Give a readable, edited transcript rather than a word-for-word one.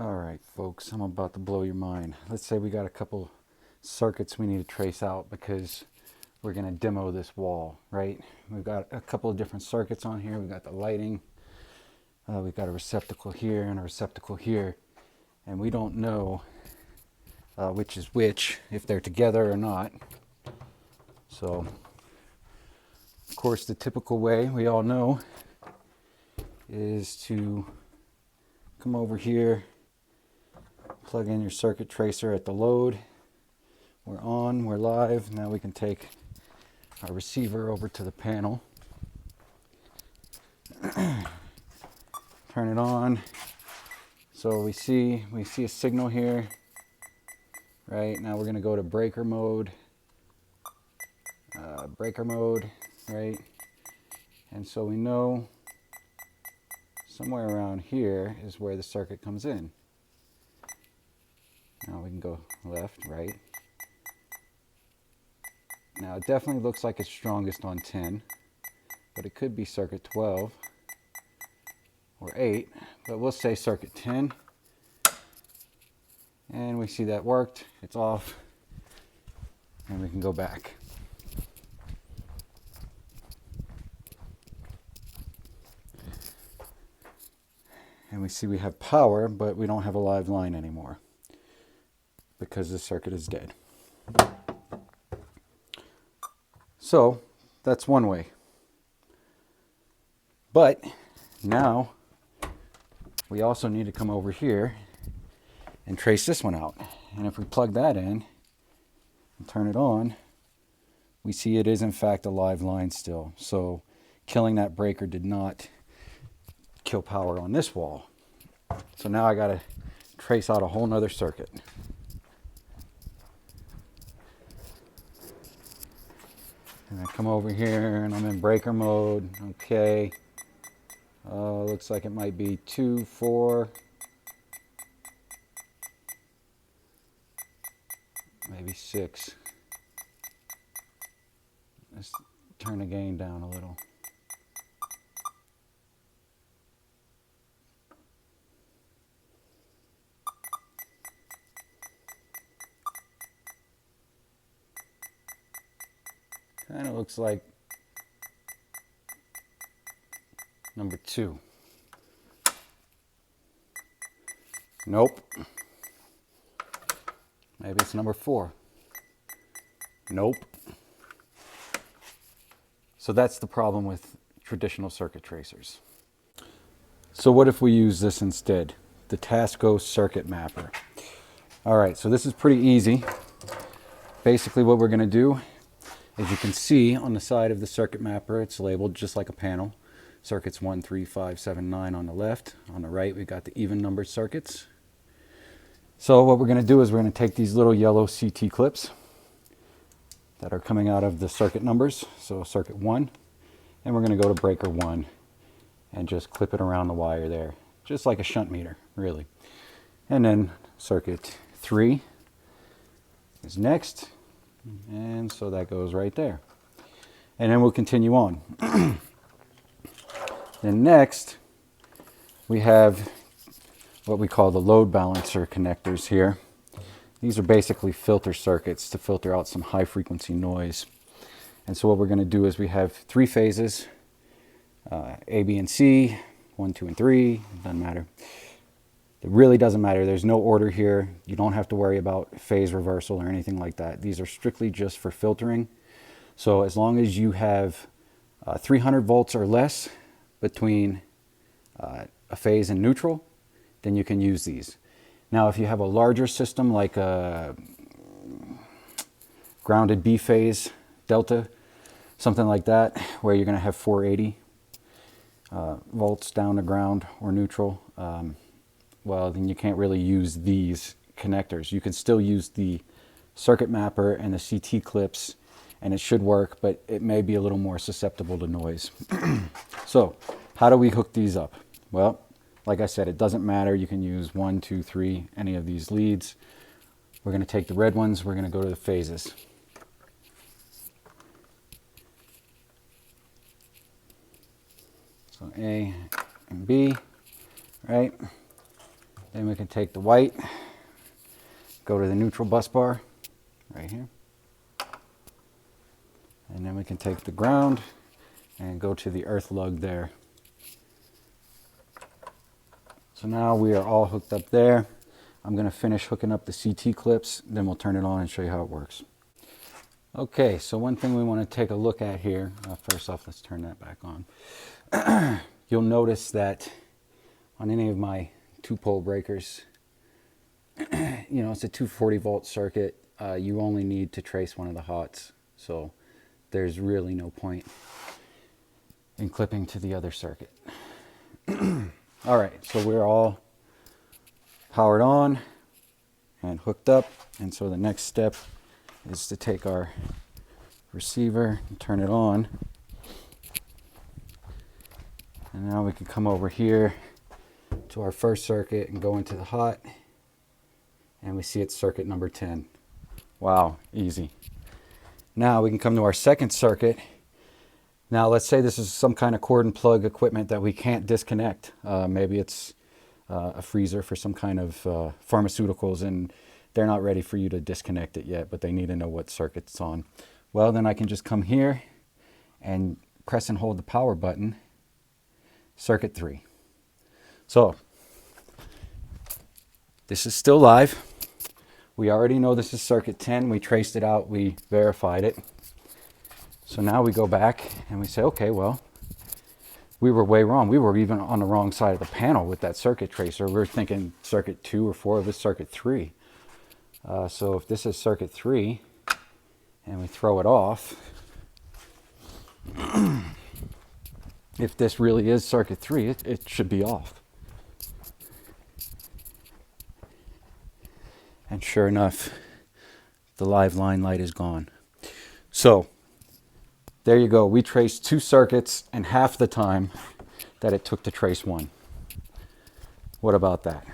All right, folks, I'm about to blow your mind. Let's say we got a couple circuits we need to trace out because we're going to demo this wall, right? We've got a couple of different circuits on here. We've got the lighting, we've got a receptacle here and a receptacle here, and we don't know which is which, if they're together or not. So, of course, the typical way we all know is to come over here, plug in your circuit tracer at the load. We're on, we're live. Now we can take our receiver over to the panel, turn it on. So we see a signal here. Right now we're going to go to breaker mode, right? And so we know somewhere around here is where the circuit comes in. Now we can go left, right. Now it definitely looks like it's strongest on 10, but it could be circuit 12 or 8, but we'll say circuit 10. And we see that worked, it's off, and we can go back. And we see we have power, but we don't have a live line anymore because the circuit is dead. So that's one way. But now we also need to come over here and trace this one out. And if we plug that in and turn it on, we see it is in fact a live line still. So killing that breaker did not kill power on this wall. So now I got to trace out a whole nother circuit. And I come over here and I'm in breaker mode. Okay. Looks like it might be 2, 4, maybe 6. Let's turn the gain down a little. Kind of looks like number 2. Nope. Maybe it's number 4. Nope. So that's the problem with traditional circuit tracers. So what if we use this instead? The Tasco Circuit Mapper. All right, so this is pretty easy. Basically what we're going to do, as you can see on the side of the circuit mapper, it's labeled just like a panel. Circuits 1, 3, 5, 7, 9 on the left. On the right, we've got the even numbered circuits. So what we're going to do is we're going to take these little yellow CT clips that are coming out of the circuit numbers. So circuit 1, and we're going to go to breaker 1 and just clip it around the wire there. Just like a shunt meter, really. And then circuit 3 is next. And so that goes right there. And then we'll continue on. Then next, we have what we call the load balancer connectors here. These are basically filter circuits to filter out some high frequency noise. And so what we're going to do is we have 3 phases, A, B, and C, 1, 2, and 3, doesn't matter. It really doesn't matter. There's no order here. You don't have to worry about phase reversal or anything like that. These are strictly just for filtering. So as long as you have 300 volts or less between a phase and neutral, then you can use these. Now if you have a larger system like a grounded B phase delta, something like that, where you're going to have 480 volts down to ground or neutral, well, then you can't really use these connectors. You can still use the circuit mapper and the CT clips, and it should work, but it may be a little more susceptible to noise. So how do we hook these up? Well, like I said, it doesn't matter. You can use 1, 2, 3, any of these leads. We're going to take the red ones. We're going to go to the phases. So A and B, right? Then we can take the white, go to the neutral bus bar right here. And then we can take the ground and go to the earth lug there. So now we are all hooked up there. I'm going to finish hooking up the CT clips, then we'll turn it on and show you how it works. Okay, so one thing we want to take a look at here, first off, let's turn that back on. You'll notice that on any of my 2-pole breakers, you know, it's a 240 volt circuit. You only need to trace one of the hots, so there's really no point in clipping to the other circuit. All right, so we're all powered on and hooked up, and so the next step is to take our receiver and turn it on. And now we can come over here to our first circuit and go into the hot, and we see it's circuit number 10. Wow, easy. Now we can come to our second circuit. Now let's say this is some kind of cord and plug equipment that we can't disconnect. Maybe it's a freezer for some kind of pharmaceuticals, and they're not ready for you to disconnect it yet, but they need to know what circuit it's on. Well, then I can just come here and press and hold the power button, circuit 3. So this is still live. We already know this is circuit 10. We traced it out, we verified it. So now we go back and we say, okay, well, we were way wrong. We were even on the wrong side of the panel with that circuit tracer. We were thinking circuit 2 or 4 of this circuit 3. So if this is circuit 3 and we throw it off, if this really is circuit 3, it should be off. And sure enough, the live line light is gone. So there you go. We traced 2 circuits in half the time that it took to trace 1. What about that?